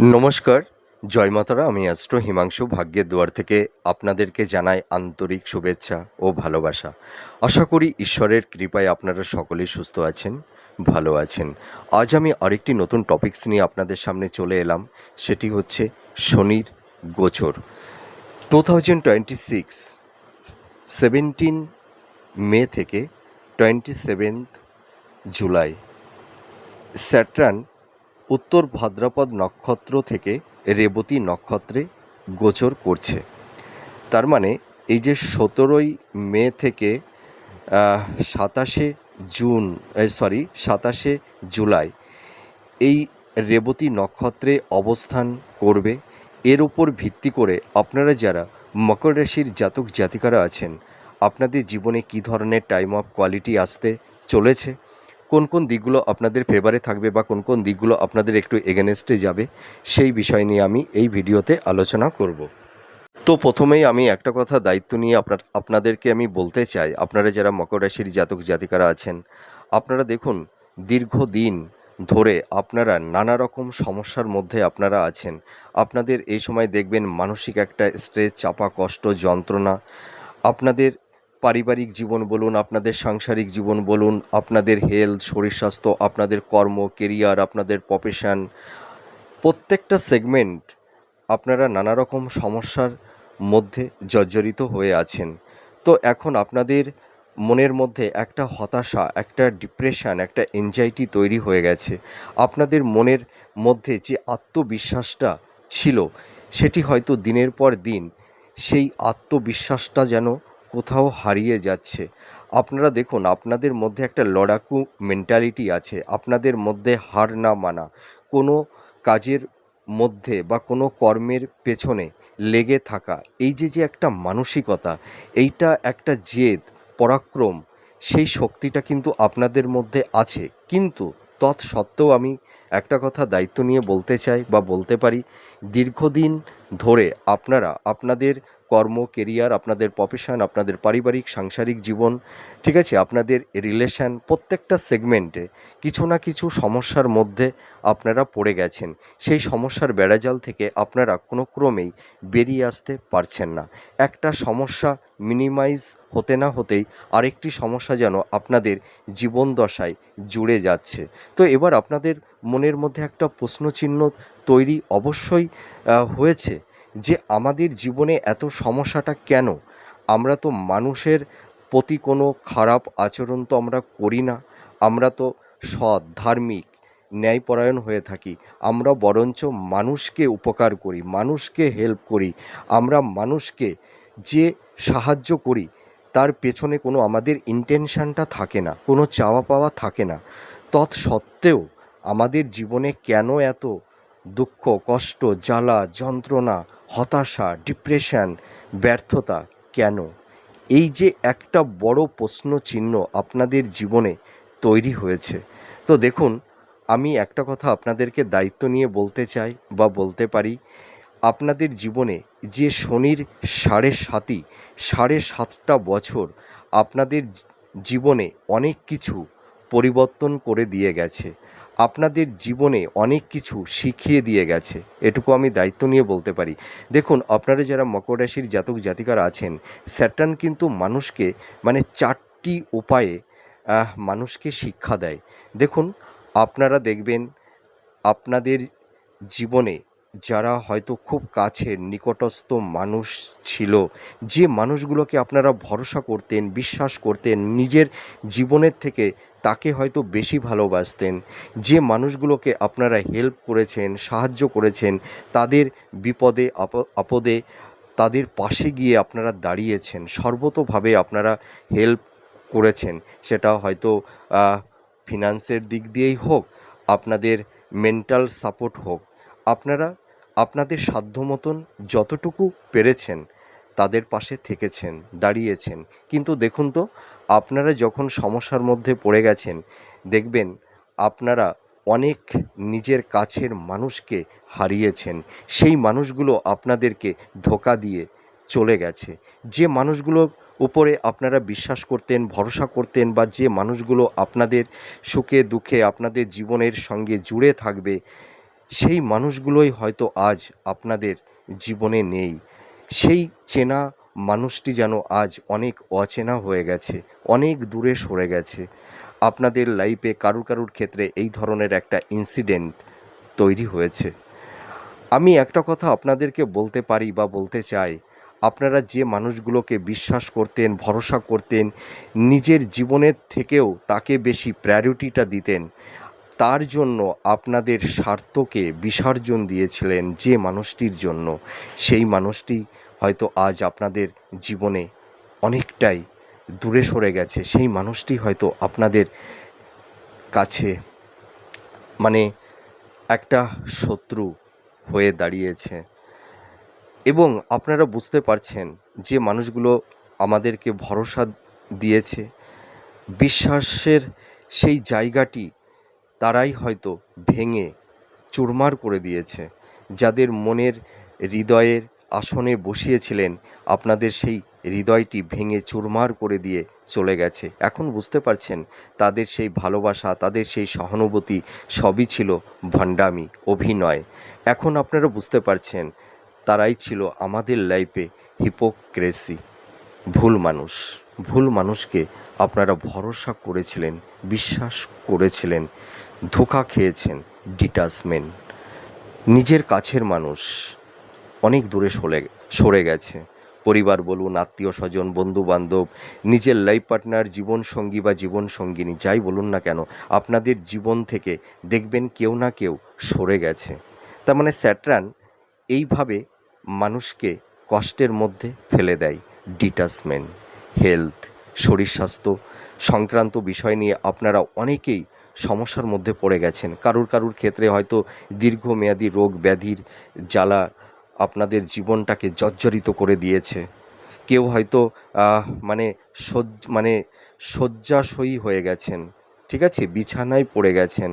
নমস্কার, জয় মাতারা। আমি অ্যাস্ট্রো হিমাংশু ভাগ্যের দুয়ার থেকে আপনাদেরকে জানাই আন্তরিক শুভেচ্ছা ও ভালোবাসা। আশা করি ঈশ্বরের কৃপায় আপনারা সকলেই সুস্থ আছেন, ভালো আছেন। আজ আমি আরেকটি নতুন টপিকস নিয়ে আপনাদের সামনে চলে এলাম। সেটি হচ্ছে শনির গোচর। 2026 17 মে থেকে 27 জুলাই স্যাটার্ন উত্তর ভাদ্রপদ নক্ষত্র থেকে রেবতী নক্ষত্রে গোচর করছে। তার মানে এই যে 17ই মে থেকে 27শে জুলাই এই রেবতী নক্ষত্রে অবস্থান করবে। এর উপর ভিত্তি করে আপনারা যারা মকর রাশির জাতক জাতিকারা আছেন, আপনাদের জীবনে কী ধরনের টাইম অফ কোয়ালিটি আসতে চলেছে, কোন কোন দিকগুলো আপনাদের ফেভারে থাকবে বা কোন কোন দিকগুলো আপনাদের একটু এগেনস্টে যাবে, সেই বিষয় নিয়ে আমি এই ভিডিওতে আলোচনা করব। তো প্রথমেই আমি একটা কথা দায়িত্ব নিয়ে আপনাদেরকে আমি বলতে চাই, আপনারা যারা মকর রাশির জাতক জাতিকারা আছেন, আপনারা দেখুন দীর্ঘদিন ধরে আপনারা নানা রকম সমস্যার মধ্যে আপনারা আছেন। আপনাদের এই সময় দেখবেন মানসিক একটা স্ট্রেস, চাপা, কষ্ট, যন্ত্রণা, আপনাদের পারিবারিক জীবন বলুন, আপনাদের সাংসারিক জীবন বলুন, আপনাদের হেলথ, শরীর স্বাস্থ্য, আপনাদের কর্ম, কেরিয়ার, আপনাদের প্রফেশন, প্রত্যেকটা সেগমেন্ট আপনারা নানা রকম সমস্যার মধ্যে জর্জরিত হয়ে আছেন। তো এখন আপনাদের মনের মধ্যে একটা হতাশা, একটা ডিপ্রেশন, একটা এনজাইটি তৈরি হয়ে গেছে। আপনাদের মনের মধ্যে যে আত্মবিশ্বাসটা ছিল, সেটি হয়তো দিনের পর দিন সেই আত্মবিশ্বাসটা যেন কোথাও হারিয়ে যাচ্ছে। আপনারা দেখুন, আপনাদের মধ্যে একটা লড়াকু মেন্টালিটি আছে, আপনাদের মধ্যে হার না মানা, কোনো কাজের মধ্যে বা কোনো কর্মের পেছনে লেগে থাকা, এই যে একটা মানসিকতা, এইটা একটা জেদ, পরাক্রম, সেই শক্তিটা কিন্তু আপনাদের মধ্যে আছে। কিন্তু তৎসত্ত্বেও আমি একটা কথা দায়িত্ব নিয়ে বলতে চাই বা বলতে পারি, দীর্ঘদিন ধরে আপনারা আপনাদের কর্ম, কেরিয়ার, আপনাদের প্রফেশন, আপনাদের পারিবারিক সাংসারিক জীবন, ঠিক আছে, আপনাদের রিলেশন, প্রত্যেকটা সেগমেন্টে কিছু না কিছু সমস্যার মধ্যে আপনারা পড়ে গেছেন। সেই সমস্যার বেড়াজাল থেকে আপনারা কোনো ক্রমেই বেরিয়ে আসতে পারছেন না। একটা সমস্যা মিনিমাইজ হতে না হতেই আরেকটি সমস্যা যেন আপনাদের জীবন দশায় জুড়ে যাচ্ছে। তো এবার আপনাদের মনের মধ্যে একটা প্রশ্নচিহ্ন তৈরি অবশ্যই হয়েছে যে আমাদের জীবনে এত সমস্যাটা কেন? আমরা তো মানুষের প্রতি কোনো খারাপ আচরণ তো আমরা করি না, আমরা তো সৎ, ধার্মিক, ন্যায়পরায়ণ হয়ে থাকি। আমরা বরঞ্চ মানুষকে উপকার করি, মানুষকে হেল্প করি। আমরা মানুষকে যে সাহায্য করি, তার পেছনে কোনো আমাদের ইন্টেনশনটা থাকে না, কোনো চাওয়া পাওয়া থাকে না। তৎসত্ত্বেও আমাদের জীবনে কেন এত দুঃখ, কষ্ট, জ্বালা, যন্ত্রণা, হতাশা, ডিপ্রেশন, ব্যর্থতা কেন? এই যে একটা বড় প্রশ্ন চিহ্ন আপনাদের জীবনে তৈরি হয়েছে। তো দেখুন, আমি একটা কথা আপনাদেরকে দায়িত্ব নিয়ে বলতে চাই বা বলতে পারি, আপনাদের জীবনে যে শনির 7.5টা বছর আপনাদের জীবনে অনেক কিছু পরিবর্তন করে দিয়ে গেছে, আপনাদের জীবনে অনেক কিছু শিখিয়ে দিয়ে গেছে, এটুকু আমি দায়িত্ব নিয়ে বলতে পারি। দেখুন, আপনারা যারা মকর রাশির জাতক জাতিকারা আছেন, স্যাটার্ন কিন্তু মানুষকে মানে 4টি উপায়ে মানুষকে শিক্ষা দেয়। দেখুন, আপনারা দেখবেন আপনাদের জীবনে যারা হয়তো খুব কাছের নিকটস্থ মানুষ ছিল, যে মানুষগুলোকে আপনারা ভরসা করতেন, বিশ্বাস করতেন, নিজের জীবনের থেকে তাকে হয়তো বেশি ভালোবাসতেন, যে মানুষগুলোকে আপনারা হেল্প করেছেন, সাহায্য করেছেন, তাদের বিপদে আপদে তাদের পাশে গিয়ে আপনারা দাঁড়িয়েছেন, সর্বতোভাবে আপনারা হেল্প করেছেন। সেটা হয়তো ফিনান্সের দিক দিয়েই হোক, আপনাদের মেন্টাল সাপোর্ট হোক, আপনারা আপনাদের সাধ্য মতন যতটুকু পেরেছেন তাদের পাশে থেকেছেন, দাঁড়িয়েছেন। কিন্তু দেখুন তো, আপনারা যখন সমস্যার মধ্যে পড়ে গেছেন, দেখবেন আপনারা অনেক নিজের কাছের মানুষকে হারিয়েছেন। সেই মানুষগুলো আপনাদেরকে ধোঁকা দিয়ে চলে গেছে। যে মানুষগুলোর উপরে আপনারা বিশ্বাস করতেন, ভরসা করতেন, বা যে মানুষগুলো আপনাদের সুখে দুঃখে আপনাদের জীবনের সঙ্গে জুড়ে থাকবে, সেই মানুষগুলোই হয়তো আজ আপনাদের জীবনে নেই। সেই চেনা মানুষটি যেন আজ অনেক অচেনা হয়ে গেছে, অনেক দূরে সরে গেছে। আপনাদের লাইফে কারুর কারুর ক্ষেত্রে এই ধরনের একটা ইনসিডেন্ট তৈরি হয়েছে। আমি একটা কথা আপনাদেরকে বলতে পারি বা বলতে চাই, আপনারা যে মানুষগুলোকে বিশ্বাস করতেন, ভরসা করতেন, নিজের জীবনের থেকেও তাকে বেশি প্রায়োরিটিটা দিতেন, তার জন্য আপনাদের স্বার্থকে বিসর্জন দিয়েছিলেন যে মানুষটির জন্য, সেই মানুষটি হয়তো আজ আপনাদের জীবনে অনেকটাই দূরে সরে গেছে। সেই মানুষটি হয়তো আপনাদের কাছে মানে একটা শত্রু হয়ে দাঁড়িয়েছে। এবং আপনারা বুঝতে পারছেন যে মানুষগুলো আমাদেরকে ভরসা দিয়েছে, বিশ্বাসের সেই জায়গাটি তারাই হয়তো ভেঙে চুরমার করে দিয়েছে। যাদের মনের হৃদয়ের আসনে বসিয়েছিলেন, আপনাদের সেই হৃদয়টি ভেঙে চুরমার করে দিয়ে চলে গেছে। এখন বুঝতে পারছেন তাদের সেই ভালোবাসা, তাদের সেই সহানুভূতি সবই ছিল ভণ্ডামি, অভিনয়। এখন আপনারা বুঝতে পারছেন তারাই ছিল আমাদের লাইফে হিপোক্রেসি, ভুল মানুষ। ভুল মানুষকে আপনারা ভরসা করেছিলেন, বিশ্বাস করেছিলেন, ধোঁকা খেয়েছেন। ডিটাচমেন্ট, নিজের কাছের মানুষ অনেক দূরে সরে গেছে। পরিবার বলুন, আত্মীয় স্বজন, বন্ধুবান্ধব, নিজের লাইফ পার্টনার, জীবনসঙ্গী বা জীবনসঙ্গিনী যাই বলুন না কেন, আপনাদের জীবন থেকে দেখবেন কেউ না কেউ সরে গেছে। তার মানে স্যাটার্ন এইভাবে মানুষকে কষ্টের মধ্যে ফেলে দেয়। ডিটাচমেন্ট, হেলথ, শরীর স্বাস্থ্য সংক্রান্ত বিষয় নিয়ে আপনারা অনেকেই সমস্যার মধ্যে পড়ে গেছেন। কারুর কারুর ক্ষেত্রে হয়তো দীর্ঘমেয়াদী রোগ ব্যাধির জ্বালা আপনাদের জীবনটাকে জর্জরিত করে দিয়েছে। কেউ হয়তো মানে মানে শয্যাশয়ী হয়ে গেছেন, ঠিক আছে, বিছানায় পড়ে গেছেন।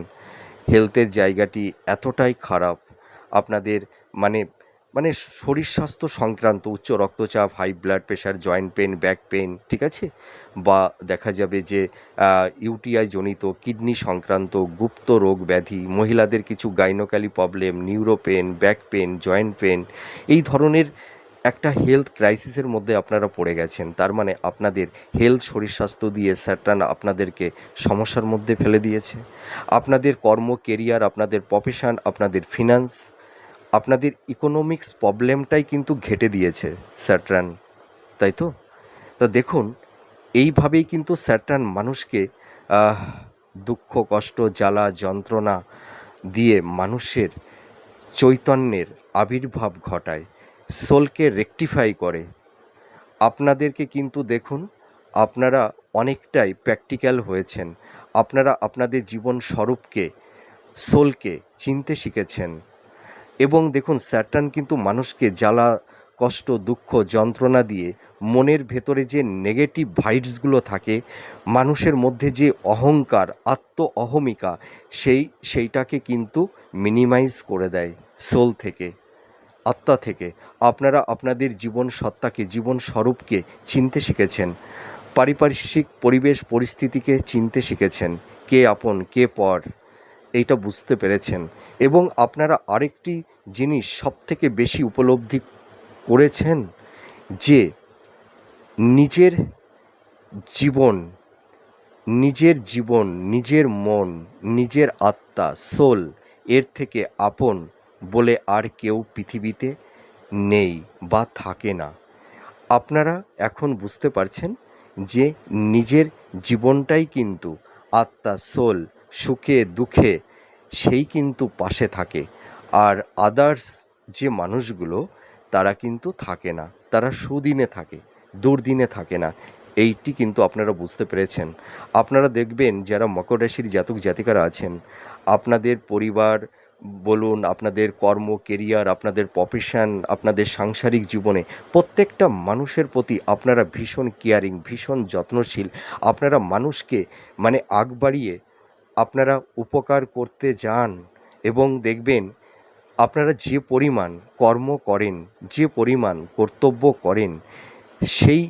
হেলথের জায়গাটি এতটাই খারাপ আপনাদের, মানে মানে শরীর স্বাস্থ্য সংক্রান্ত উচ্চ রক্তচাপ, high blood pressure, joint pain, back pain, ঠিক আছে, বা দেখা যাবে যে ইউটিআই জনিত কিডনি সংক্রান্ত গুপ্ত রোগ ব্যাধি, মহিলাদের কিছু গাইনোক্যালি problem, neuro pain, back pain, joint pain, এই ধরনের একটা হেলথ ক্রাইসিসের মধ্যে আপনারা পড়ে গেছেন। তার মানে আপনাদের হেলথ, শরীর স্বাস্থ্য দিয়ে স্যাটার্ন আপনাদেরকে সমস্যার মধ্যে ফেলে দিয়েছে। আপনাদের কর্ম, কেরিয়ার, আপনাদের প্রফেশন, আপনাদের ফিনান্স, আপনাদের ইকোনমিক্স প্রবলেমটাই কিন্তু ঘেঁটে দিয়েছে স্যাটার্ন, তাই তো? তা দেখুন, এইভাবেই কিন্তু স্যাটার্ন মানুষকে দুঃখ, কষ্ট, জ্বালা, যন্ত্রণা দিয়ে মানুষের চৈতন্যের আবির্ভাব ঘটায়, সোলকে রেকটিফাই করে। আপনাদেরকে কিন্তু দেখুন, আপনারা অনেকটাই প্র্যাকটিক্যাল হয়েছেন। আপনারা আপনাদের জীবন স্বরূপকে, সোলকে চিনতে শিখেছেন। এবং দেখুন, স্যাটার্ন কিন্তু মানুষকে জ্বালা, কষ্ট, দুঃখ, যন্ত্রণা দিয়ে মনের ভেতরে যে নেগেটিভ ভাইবসগুলো থাকে, মানুষের মধ্যে যে অহংকার, আত্ম অহমিকা, সেইটাকে কিন্তু মিনিমাইজ করে দেয় সোল থেকে, আত্মা থেকে। আপনারা আপনাদের জীবন সত্তাকে, জীবন স্বরূপকে চিনতে শিখেছেন। পারিপার্শ্বিক পরিবেশ পরিস্থিতিকে চিনতে শিখেছেন, কে আপন কে পর, এইটা বুঝতে পেরেছেন। এবং আপনারা আরেকটি জিনিস সবথেকে বেশি উপলব্ধি করেছেন যে নিজের জীবন, নিজের মন, নিজের আত্মা, সোল, এর থেকে আপন বলে আর কেউ পৃথিবীতে নেই বা থাকে না। আপনারা এখন বুঝতে পারছেন যে নিজের জীবনটাই কিন্তু আত্মা, সোল, সুখে দুঃখে সেই কিন্তু পাশে থাকে। আর আদার্স যে মানুষগুলো, তারা কিন্তু থাকে না, তারা সুদিনে থাকে, দুর্দিনে থাকে না। এইটি কিন্তু আপনারা বুঝতে পেরেছেন। আপনারা দেখবেন যারা মকর রাশির জাতক জাতিকারা আছেন, আপনাদের পরিবার বলুন, আপনাদের কর্ম, কেরিয়ার, আপনাদের প্রফেশন, আপনাদের সাংসারিক জীবনে প্রত্যেকটা মানুষের প্রতি আপনারা ভীষণ কেয়ারিং, ভীষণ যত্নশীল। আপনারা মানুষকে মানে আগ বাড়িয়ে আপনারা উপকার করতে যান। এবং দেখবেন আপনারা যে পরিমাণ কর্ম করেন, যে পরিমাণ কর্তব্য করেন, সেই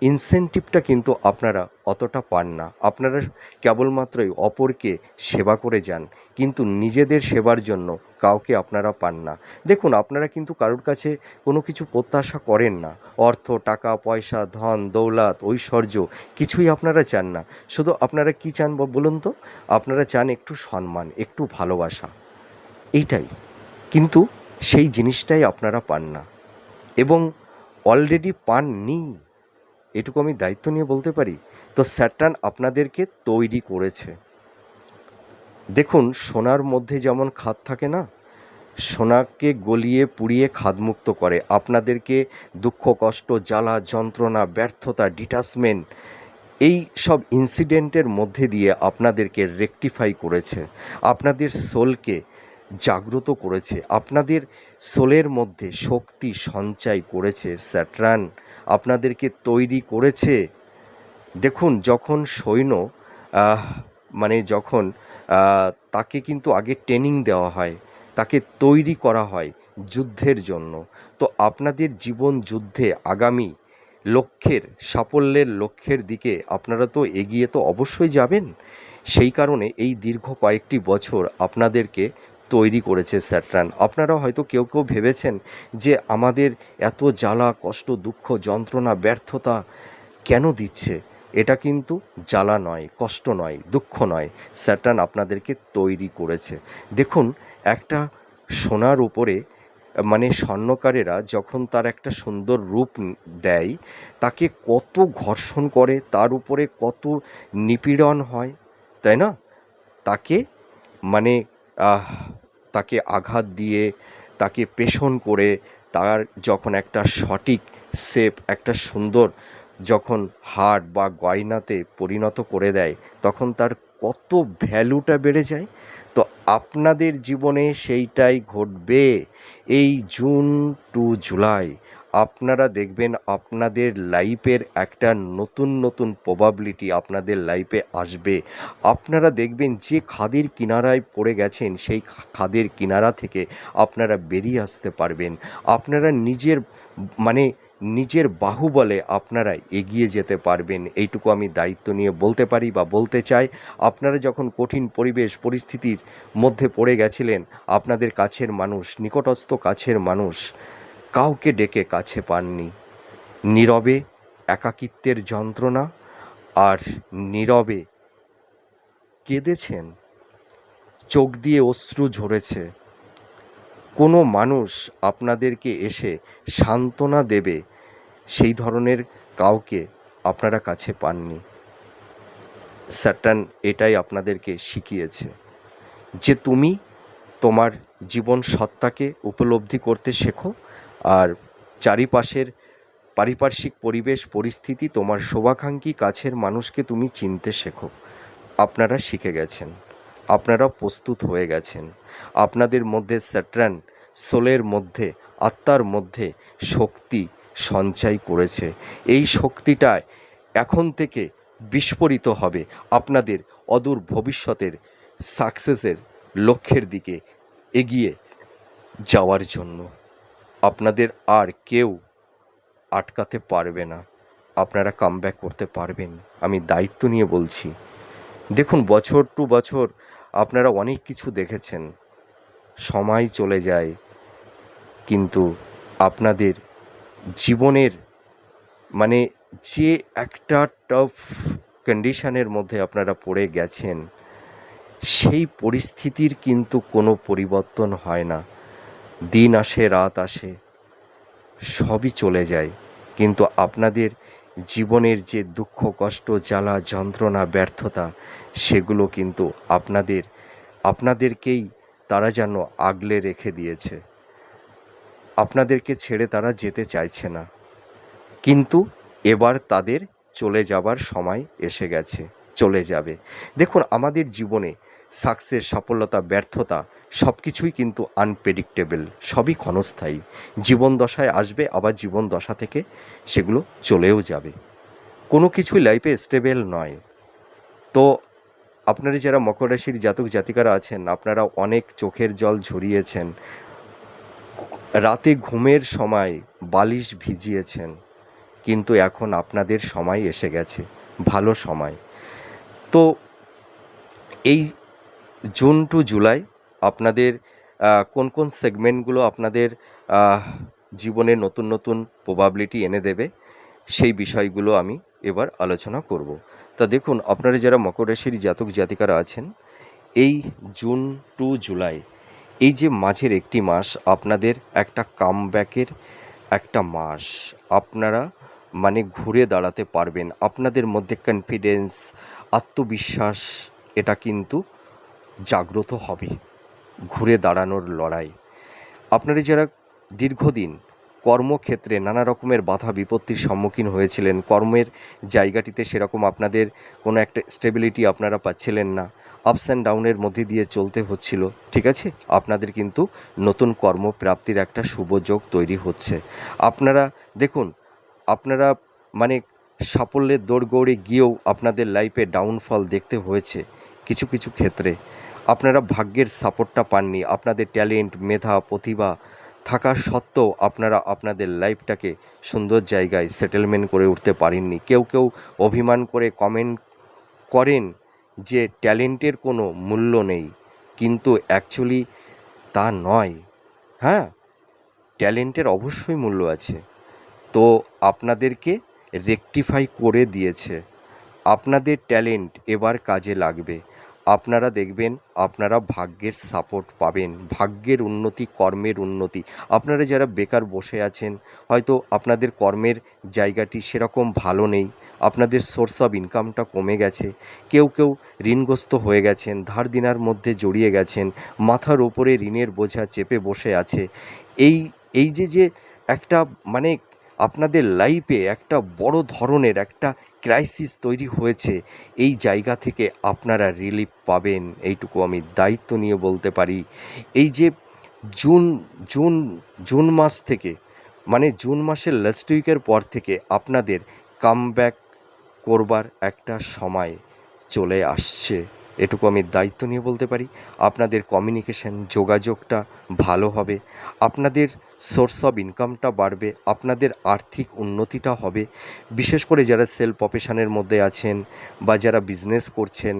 ইনসেনটিভটা কিন্তু আপনারা অতটা পান না। আপনারা কেবলমাত্রই অপরকে সেবা করে যান, কিন্তু নিজেদের সেবার জন্য কাউকে আপনারা পান না। দেখুন, আপনারা কিন্তু কারোর কাছে কোনো কিছু প্রত্যাশা করেন না। অর্থ, টাকা পয়সা, ধন দৌলত, ঐশ্বর্য কিছুই আপনারা চান না। শুধু আপনারা কী চান বলুন তো? আপনারা চান একটু সম্মান, একটু ভালোবাসা, এইটাই। কিন্তু সেই জিনিসটাই আপনারা পান না, এবং অলরেডি পাননি, এটুকু আমি দায়িত্ব নিয়ে বলতে পারি। তো স্যাটার্ন আপনাদেরকে তৈরি করেছে। দেখুন, সোনার মধ্যে যেমন খাদ থাকে না, সোনাকে গলিয়ে পুড়িয়ে খাদমুক্ত করে। আপনাদেরকে দুঃখ, কষ্ট, জ্বালা, যন্ত্রণা, ব্যর্থতা, ডিটাচমেন্ট, এই সব ইনসিডেন্টের মধ্যে দিয়ে আপনাদেরকে রেকটিফাই করেছে, আপনাদের সোলকে জাগ্রত করেছে, আপনাদের সোলের মধ্যে শক্তি সঞ্চয় করেছে। স্যাটার্ন আপনাদেরকে তৈরি করেছে। দেখুন, যখন সৈন্য আহ, যখন তাকে কিন্তু আগে ট্রেনিং দেওয়া হয়, তাকে তৈরি করা হয় যুদ্ধের জন্য। তো আপনাদের জীবন যুদ্ধে আগামী লক্ষ্যের, সাফল্যের লক্ষ্যের দিকে আপনারা তো এগিয়ে তো অবশ্যই যাবেন। সেই কারণে এই দীর্ঘ কয়েকটি বছর আপনাদেরকে তৈরি করেছে স্যাটার্ন। আপনারা হয়তো কেউ কেউ ভেবেছেন যে আমাদের এত জ্বালা, কষ্ট, দুঃখ, যন্ত্রণা, ব্যর্থতা কেন দিচ্ছে? এটা কিন্তু জ্বালা নয়, কষ্ট নয়, দুঃখ নয়, স্যাটার্ন আপনাদেরকে তৈরি করেছে। দেখুন, একটা সোনার উপরে স্বর্ণকারেরা যখন তার একটা সুন্দর রূপ দেয়, তাকে কত ঘর্ষণ করে, তার উপরে কত নিপীড়ন হয়, তাই না? তাকে মানে আহ, তাকে আঘাত দিয়ে, তাকে পেষণ করে, তার যখন একটা সঠিক শেপ, একটা সুন্দর যখন হার বা গয়নাতে পরিণত করে দেয়, তখন তার কত ভ্যালুটা বেড়ে যায়। তো আপনাদের জীবনে সেইটাই ঘটবে। এই জুন টু জুলাই আপনারা দেখবেন আপনাদের লাইফের একটা নতুন নতুন প্রবাবিলিটি আপনাদের লাইফে আসবে। আপনারা দেখবেন যে খাদের কিনারায় পড়ে গেছেন, সেই খাদের কিনারা থেকে আপনারা বেরিয়ে আসতে পারবেন। আপনারা নিজের বাহুবলে আপনারা এগিয়ে যেতে পারবেন, এইটুকু আমি দায়িত্ব নিয়ে বলতে পারি বা বলতে চাই। আপনারা যখন কঠিন পরিবেশ পরিস্থিতির মধ্যে পড়ে গেছিলেন, আপনাদের কাছের মানুষ, নিকটস্থ কাছের মানুষ কাউকে ডেকে কাছে পাননি। নীরবে একাকিত্বের যন্ত্রণা আর নীরবে কেঁদেছেন, চোখ দিয়ে অশ্রু ঝরেছে। কোনো মানুষ আপনাদেরকে এসে সান্ত্বনা দেবে, সেই ধরনের কাউকে আপনারা কাছে পাননি। স্যাটার্ন এটাই আপনাদেরকে শিখিয়েছে যে তুমি তোমার জীবন সত্তাকে উপলব্ধি করতে শেখো, আর চারিপাশের পারিপার্শ্বিক পরিবেশ পরিস্থিতি, তোমার শুভাকাঙ্ক্ষী কাছের মানুষকে তুমি চিনতে শেখো। আপনারা শিখে গেছেন, আপনারা প্রস্তুত হয়ে গেছেন। আপনাদের মধ্যে স্যাটার্ন সোলের মধ্যে, আত্মার মধ্যে শক্তি সঞ্চয় করেছে। এই শক্তিটা এখন থেকে বিস্ফোরিত হবে আপনাদের অদূর ভবিষ্যতের সাকসেসের লক্ষ্যের দিকে এগিয়ে যাওয়ার জন্য। আপনাদের আর কেউ আটকাতে পারবে না, আপনারা কামব্যাক করতে পারবেন, আমি দায়িত্ব নিয়ে বলছি। দেখুন, বছর টু বছর আপনারা অনেক কিছু দেখেছেন, সময় চলে যায়, কিন্তু আপনাদের জীবনের যে একটা টাফ কন্ডিশনের মধ্যে আপনারা পড়ে গেছেন, সেই পরিস্থিতির কিন্তু কোনো পরিবর্তন হয় না। দিন আসে, রাত আসে, সবই চলে যায়, কিন্তু আপনাদের জীবনের যে দুঃখ, কষ্ট, জ্বালা, যন্ত্রণা, ব্যর্থতা, সেগুলো কিন্তু আপনাদেরকেই তারা যেন আগলে রেখে দিয়েছে। আপনাদেরকে ছেড়ে তারা যেতে চাইছে না, কিন্তু এবার তাদের চলে যাবার সময় এসে গেছে, চলে যাবে। দেখুন, আমাদের জীবনে সাকসেস, সফলতা, ব্যর্থতা সব কিছুই কিন্তু আনপ্রেডিক্টেবল, সবই ক্ষণস্থায়ী। জীবন দশায় আসবে, আবার জীবন দশা থেকে সেগুলো চলেও যাবে। কোনো কিছুই লাইফে স্টেবল নয়। তো আপনারা যারা মকর রাশির জাতক জাতিকারা আছেন, আপনারা অনেক চোখের জল ঝরিয়েছেন, রাতে ঘুমের সময় বালিশ ভিজিয়েছেন, কিন্তু এখন আপনাদের সময় এসে গেছে, ভালো সময়। তো এই জুন টু জুলাই আপনাদের কোন কোন সেগমেন্টগুলো আপনাদের আহ, জীবনে নতুন নতুন প্রবাবিলিটি এনে দেবে, সেই বিষয়গুলো আমি এবার আলোচনা করব। তা দেখুন, আপনারা যারা মকর রাশির জাতক জাতিকারা আছেন, এই জুন টু জুলাই, এই যে মাঝের একটি মাস আপনাদের একটা কামব্যাকের একটা মাস। আপনারা মানে ঘুরে দাঁড়াতে পারবেন, আপনাদের মধ্যে কনফিডেন্স, আত্মবিশ্বাস, এটা কিন্তু জাগ্রত হবে। ঘুরে দাঁড়ানোর লড়াই। আপনারা যারা দীর্ঘদিন কর্মক্ষেত্রে নানা রকমের বাধা বিপত্তির সম্মুখীন হয়েছিলেন, কর্মের জায়গাটিতে সেরকম আপনাদের কোনো একটা স্টেবিলিটি আপনারা পাচ্ছিলেন না, আপস অ্যান্ড ডাউনের মধ্যে দিয়ে চলতে হচ্ছিল, ঠিক আছে, আপনাদের কিন্তু নতুন কর্মপ্রাপ্তির একটা শুভযোগ তৈরি হচ্ছে। আপনারা দেখুন, আপনারা মানে সাফল্যের দৌড়গৌড়ে গিয়েও আপনাদের লাইফে ডাউনফল দেখতে হয়েছে কিছু কিছু ক্ষেত্রে। আপনারা ভাগ্যের সাপোর্টটা পাননি, আপনাদের ট্যালেন্ট, মেধা, প্রতিভা থাকা সত্ত্বেও আপনারা আপনাদের লাইফটাকে সুন্দর জায়গায় সেটেলমেন্ট করে উঠতে পারেননি। কেউ কেউ অভিমান করে কমেন্ট করেন যে ট্যালেন্টের কোনো মূল্য নেই, কিন্তু অ্যাকচুয়ালি তা নয়। হ্যাঁ, ট্যালেন্টের অবশ্যই মূল্য আছে। তো আপনাদেরকে রেকটিফাই করে দিয়েছে। আপনাদের ট্যালেন্ট এবার কাজে লাগবে। আপনারা দেখবেন আপনারা ভাগ্যের সাপোর্ট পাবেন, ভাগ্যের উন্নতি, কর্মের উন্নতি। আপনারা যারা বেকার বসে আছেন, হয়তো আপনাদের কর্মের জায়গাটি সেরকম ভালো নেই, আপনাদের সোর্স অফ ইনকামটা কমে গেছে, কেউ কেউ ঋণগ্রস্ত হয়ে গেছেন, ধার দেনার মধ্যে জড়িয়ে গেছেন, মাথার ওপরে ঋণের বোঝা চেপে বসে আছে। এই এই যে একটা মানে আপনাদের লাইফে একটা বড় ধরনের একটা ক্রাইসিস তৈরি হয়েছে, এই জায়গা থেকে আপনারা রিলিফ পাবেন, এইটুকু আমি দায়িত্ব নিয়ে বলতে পারি। এই যে জুন জুন জুন মাস থেকে, মানে জুন মাসের লাস্ট উইকের পর থেকে আপনাদের কামব্যাক করবার একটা সময় চলে আসছে, এটুকু আমি দায়িত্ব নিয়ে বলতে পারি। আপনাদের কমিউনিকেশন, যোগাযোগটা ভালো হবে, আপনাদের সোর্স অফ ইনকামটা বাড়বে, আপনাদের আর্থিক উন্নতিটা হবে। বিশেষ করে যারা সেলফ প্রফেশনের মধ্যে আছেন বা যারা বিজনেস করছেন,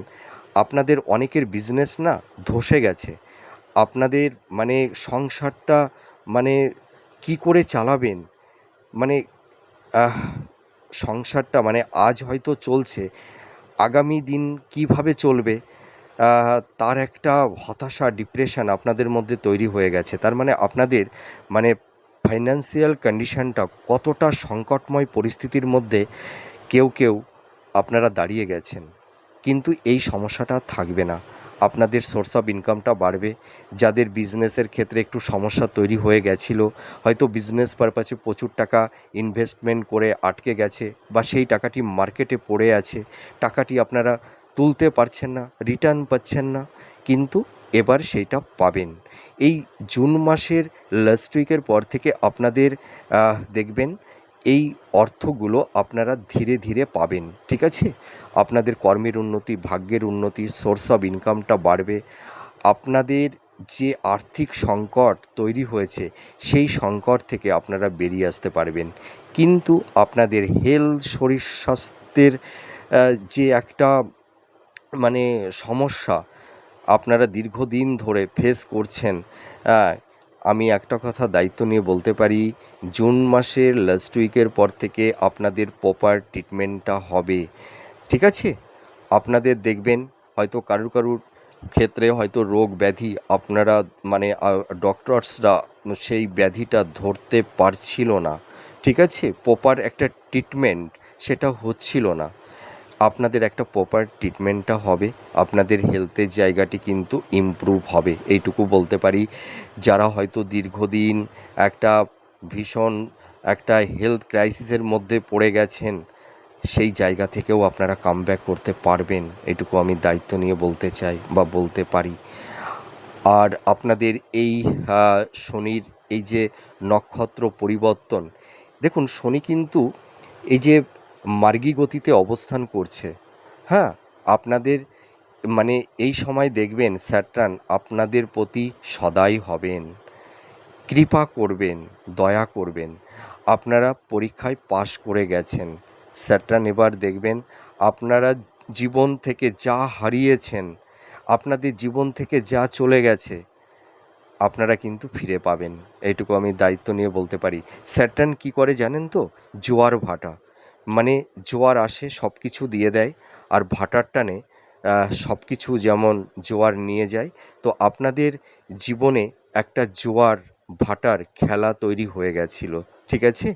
আপনাদের অনেকের বিজনেস না ধসে গেছে। আপনাদের মানে সংসারটা মানে কি করে চালাবেন, মানে আহ, সংসারটা মানে আজ হয়তো চলছে, আগামী দিন কিভাবে চলবে, তার একটা হতাশা, ডিপ্রেশন আপনাদের মধ্যে তৈরি হয়ে গেছে। তার মানে আপনাদের মানে ফাইন্যান্সিয়াল কন্ডিশনটা কতটা সংকটময় পরিস্থিতির মধ্যে কেউ কেউ আপনারা দাঁড়িয়ে গেছেন। কিন্তু এই সমস্যাটা থাকবে না, আপনাদের সোর্স অফ ইনকামটা বাড়বে। যাদের বিজনেসের ক্ষেত্রে একটু সমস্যা তৈরি হয়ে গেছিলো, হয়তো বিজনেস পারপাসে প্রচুর টাকা ইনভেস্টমেন্ট করে আটকে গেছে, বা সেই টাকাটি মার্কেটে পড়ে আছে, টাকাটি আপনারা তুলতে পারছেন না, রিটার্ন পাচ্ছেন না, কিন্তু এবার সেইটা পাবেন। এই জুন মাসের লাস্ট উইকের পর থেকে আপনাদের দেখবেন এই অর্থগুলো আপনারা ধীরে ধীরে পাবেন, ঠিক আছে। আপনাদের কর্মের উন্নতি, ভাগ্যের উন্নতি, সোর্স অফ ইনকামটা বাড়বে। আপনাদের যে আর্থিক সংকট তৈরি হয়েছে, সেই সংকট থেকে আপনারা বেরিয়ে আসতে পারবেন। কিন্তু আপনাদের হেলথ, শরীর স্বাস্থ্যের যে একটা মানে সমস্যা আপনারা দীর্ঘদিন ধরে ফেস করছেন, হ্যাঁ, আমি একটা কথা দায়িত্ব নিয়ে বলতে পারি, জুন মাসের লাস্ট উইকের পর থেকে আপনাদের প্রপার ট্রিটমেন্টটা হবে, ঠিক আছে। আপনাদের দেখবেন হয়তো কারুর কারুর ক্ষেত্রে হয়তো রোগ ব্যাধি আপনারা মানে ডক্টরসরা সেই ব্যাধিটা ধরতে পারছিল না, ঠিক আছে, প্রপার একটা ট্রিটমেন্ট সেটা হচ্ছিল না। আপনাদের একটা প্রপার ট্রিটমেন্টটা হবে, আপনাদের হেলথের জায়গাটি কিন্তু ইমপ্রুভ হবে, এইটুকু বলতে পারি। যারা হয়তো দীর্ঘদিন একটা ভীষণ একটা হেলথ ক্রাইসিসের মধ্যে পড়ে গেছেন, সেই জায়গা থেকেও আপনারা কামব্যাক করতে পারবেন, এটুকু আমি দায়িত্ব নিয়ে বলতে চাই বা বলতে পারি। আর আপনাদের এই শনির এই যে নক্ষত্র পরিবর্তন, দেখুন শনি কিন্তু এই যে মার্গী গতিতে অবস্থান করছে, হ্যাঁ, আপনাদের মানে এই সময় দেখবেন স্যাটার্ন আপনাদের প্রতি সদয় হবেন, কৃপা করবেন, দয়া করবেন। আপনারা পরীক্ষায় পাশ করে গেছেন। স্যাটার্ন এবার দেখবেন আপনারা জীবন থেকে যা হারিয়েছেন, আপনাদের জীবন থেকে যা চলে গেছে, আপনারা কিন্তু ফিরে পাবেন, এইটুকু আমি দায়িত্ব নিয়ে বলতে পারি। স্যাটার্ন কী করে জানেন তো? জোয়ার ভাটা, মানে জোয়ার আসে সব কিছু দিয়ে দেয়, আর ভাটার টানে সব কিছু যেমন জোয়ার নিয়ে যায়, তো আপনাদের জীবনে একটা জোয়ার ভাটার খেলা তৈরি হয়ে গেছিল, ঠিক আছে?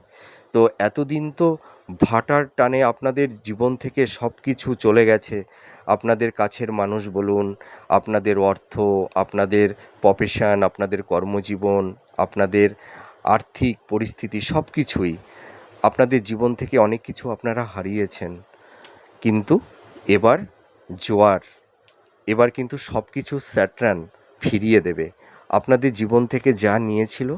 তো এতদিন তো ভাটার টানে আপনাদের জীবন থেকে সব কিছু চলে গেছে, আপনাদের কাছের মানুষ বলুন, আপনাদের অর্থ, আপনাদের প্রফেশন, আপনাদের কর্মজীবন, আপনাদের আর্থিক পরিস্থিতি, সব কিছুই আপনাদের জীবন থেকে অনেক কিছু আপনারা হারিয়েছেন। কিন্তু এবার জোয়ার, এবার কিন্তু সব কিছু স্যাটার্ন ফিরিয়ে দেবে। আপনাদের জীবন থেকে যা নিয়েছিল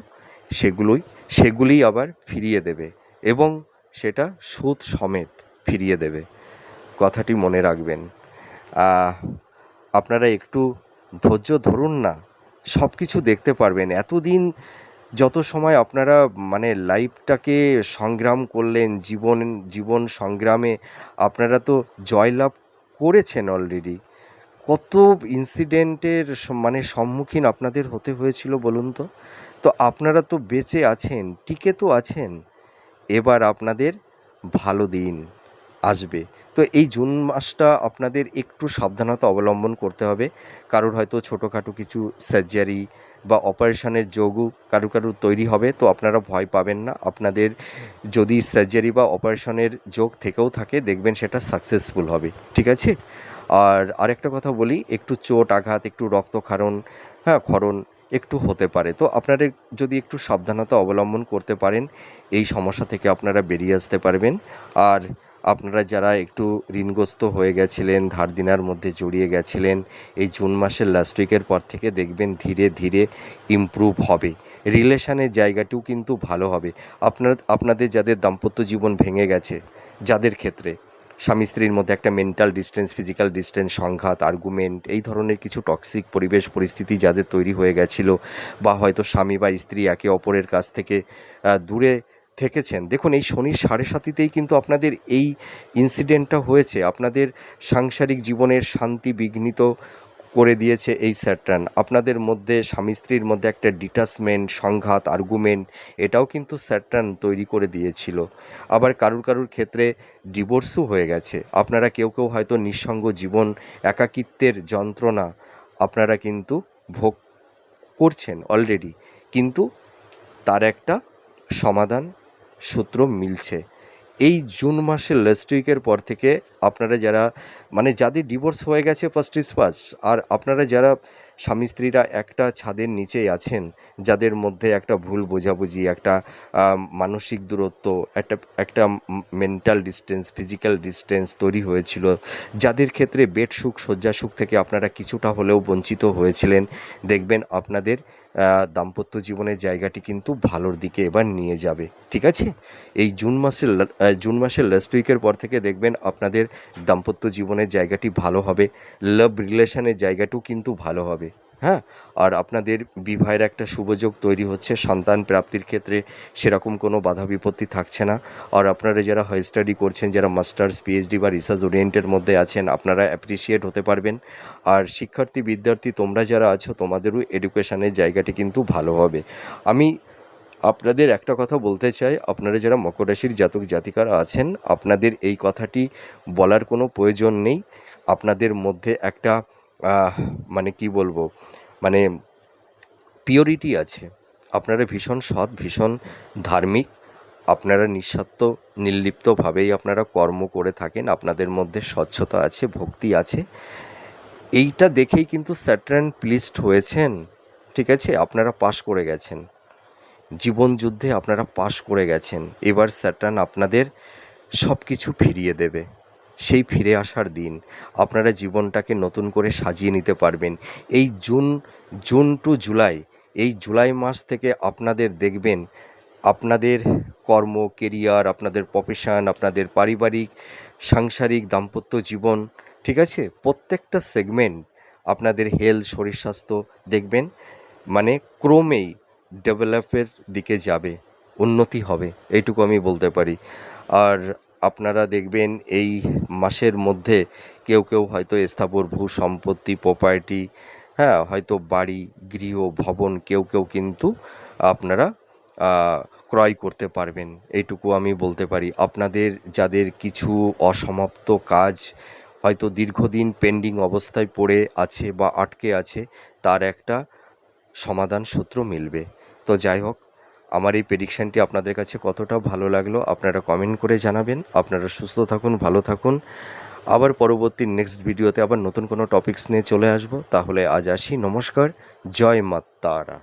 সেগুলিই আবার ফিরিয়ে দেবে, এবং সেটা সুদ সমেত ফিরিয়ে দেবে। কথাটি মনে রাখবেন। আপনারা একটু ধৈর্য ধরুন না, সব কিছু দেখতে পারবেন। এতদিন যত সময় আপনারা মানে লাইফটাকে সংগ্রাম করলেন, জীবন সংগ্রামে আপনারা তো জয়লাভ করেছেন অলরেডি। কত ইনসিডেন্টের মানে সম্মুখীন আপনাদের হতে হয়েছিল বলুন তো? তো আপনারা তো বেঁচে আছেন, টিকে তো আছেন। এবার আপনাদের ভালো দিন আসবে। তো এই জুন মাসটা আপনাদের একটু সাবধানতা অবলম্বন করতে হবে। কারোর হয়তো ছোটোখাটো কিছু সার্জারি বা অপারেশনের যোগও কারুর তৈরি হবে, তো আপনারা ভয় পাবেন না। আপনাদের যদি সার্জারি বা অপারেশনের যোগ থেকেও থাকে, দেখবেন সেটা সাকসেসফুল হবে, ঠিক আছে? আর আরেকটা কথা বলি, একটু চোট আঘাত, একটু রক্তক্ষরণ, হ্যাঁ ক্ষরণ একটু হতে পারে। তো আপনারা যদি একটু সাবধানতা অবলম্বন করতে পারেন, এই সমস্যা থেকে আপনারা বেরিয়ে আসতে পারবেন। আর আপনারা যারা একটু ঋণগ্রস্ত হয়ে গেছিলেন, ধার দেনার মধ্যে জড়িয়ে গেছিলেন, এই জুন মাসের লাস্ট উইকের পর থেকে দেখবেন ধীরে ধীরে ইমপ্রুভ হবে। রিলেশনের জায়গাটিও কিন্তু ভালো হবে। আপনাদের যাদের দাম্পত্য জীবন ভেঙে গেছে, যাদের ক্ষেত্রে স্বামী স্ত্রীর মধ্যে একটা মেন্টাল ডিস্টেন্স, ফিজিক্যাল ডিস্টেন্স, সংঘাত, আর্গুমেন্ট, এই ধরনের কিছু টক্সিক পরিবেশ পরিস্থিতি যাদের তৈরি হয়ে গেছিলো, বা হয়তো স্বামী বা স্ত্রী একে অপরের কাছ থেকে দূরে থেকেছেন, দেখুন এই শনির 7.5-তেই কিন্তু আপনাদের এই ইনসিডেন্টটা হয়েছে। আপনাদের সাংসারিক জীবনের শান্তি বিঘ্নিত করে দিয়েছে এই স্যাটার্ন। আপনাদের মধ্যে স্বামী স্ত্রীর মধ্যে একটা ডিটাচমেন্ট, সংঘাত, আর্গুমেন্ট, এটাও কিন্তু স্যাটার্ন তৈরি করে দিয়েছিল। আবার কারুর ক্ষেত্রে ডিভোর্সও হয়ে গেছে। আপনারা কেউ হয়তো নিঃসঙ্গ জীবন, একাকিত্বের যন্ত্রণা আপনারা কিন্তু ভোগ করছেন অলরেডি, কিন্তু তার একটা সমাধান সূত্র মিলছে। এই জুন মাসের লাস্ট উইকের পর থেকে আপনারা যারা মানে যাদের ডিভোর্স হয়ে গেছে, ফার্স্ট ইজ ফার্স্ট, আর আপনারা যারা স্বামী স্ত্রীরা একটা ছাদের নিচেই আছেন, যাদের মধ্যে একটা ভুল বোঝাবুঝি, একটা মানসিক দূরত্ব, একটা মেন্টাল ডিস্টেন্স, ফিজিক্যাল ডিস্টেন্স তৈরি হয়েছিল, যাদের ক্ষেত্রে বেড সুখ, শয্যা সুখ থেকে আপনারা কিছুটা হলেও বঞ্চিত হয়েছিলেন, দেখবেন আপনাদের দাম্পত্য জীবনের জায়গাটি কিন্তু ভালোর দিকে এবার নিয়ে যাবে, ঠিক আছে? এই জুন মাসের লাস্ট উইকের পর থেকে দেখবেন আপনাদের দাম্পত্য জীবনের জায়গাটি ভালো হবে, লাভ রিলেশনের জায়গাটিও কিন্তু ভালো হবে, হ্যাঁ। আর আপনাদের বিবাহের একটা শুভযোগ তৈরি হচ্ছে, সন্তান প্রাপ্তির ক্ষেত্রে সেরকম কোনো বাধা বিপত্তি থাকছে না। আর আপনারা যারা হাই স্টাডি করছেন, যারা মাস্টার্স, পিএইচডি বা রিসার্চ ওরিয়েন্টের মধ্যে আছেন, আপনারা অ্যাপ্রিসিয়েট হতে পারবেন। আর শিক্ষার্থী বিদ্যার্থী তোমরা যারা আছো, তোমাদেরও এডুকেশনের জায়গাটি কিন্তু ভালো হবে। আমি আপনাদের একটা কথা বলতে চাই, আপনারা যারা মকর রাশির জাতক জাতিকারা আছেন, আপনাদের এই কথাটি বলার কোনো প্রয়োজন নেই। আপনাদের মধ্যে একটা মানে কি বলবো, মানে পিওরিটি আছে। আপনারা ভীষণ সৎ, ভীষণ ধার্মিক, আপনারা নিঃস্বার্থ নির্লিপ্তভাবেই আপনারা কর্ম করে থাকেন, আপনাদের মধ্যে স্বচ্ছতা আছে, ভক্তি আছে। এইটা দেখেই কিন্তু স্যাটার্ন প্লিজড হয়েছেন, ঠিক আছে? আপনারা পাশ করে গেছেন, জীবন যুদ্ধে আপনারা পাশ করে গেছেন। এবার স্যাটার্ন আপনাদের সব কিছু ফিরিয়ে দেবে। সেই ফিরে আসার দিন আপনারা জীবনটাকে নতুন করে সাজিয়ে নিতে পারবেন। এই জুন টু জুলাই, এই জুলাই মাস থেকে আপনাদের দেখবেন আপনাদের কর্ম, কেরিয়ার, আপনাদের প্রফেশন, আপনাদের পারিবারিক, সাংসারিক, দাম্পত্য জীবন, ঠিক আছে, প্রত্যেকটা সেগমেন্ট, আপনাদের হেলথ, শরীর স্বাস্থ্য দেখবেন মানে ক্রমেই ডেভেলপের দিকে যাবে। উন্নতি হবে, এইটুকু আমি বলতে পারি। আর আপনারা দেখবেন এই মাসের মধ্যে কেউ কেউ হয়তো স্থাবর ভূ সম্পত্তি প্রপার্টি, হ্যাঁ, হয়তো বাড়ি গৃহ ভবন কেউ কেউ কিন্তু আপনারা ক্রয় করতে পারবেন, এইটুকু আমি বলতে পারি। আপনাদের যাদের কিছু অসমাপ্ত কাজ হয়তো দীর্ঘদিন পেন্ডিং অবস্থায় পড়ে আছে বা আটকে আছে, তার একটা সমাধান সূত্র মিলবে। তো যাই হোক, আমার এই প্রেডিকশানটি আপনাদের কাছে কতটা ভালো লাগলো আপনারা কমেন্ট করে জানাবেন। আপনারা সুস্থ থাকুন, ভালো থাকুন। আবার পরবর্তী নেক্সট ভিডিওতে আবার নতুন কোনো টপিকস নিয়ে চলে আসবো। তাহলে আজ আসি, নমস্কার, জয় মা তারা।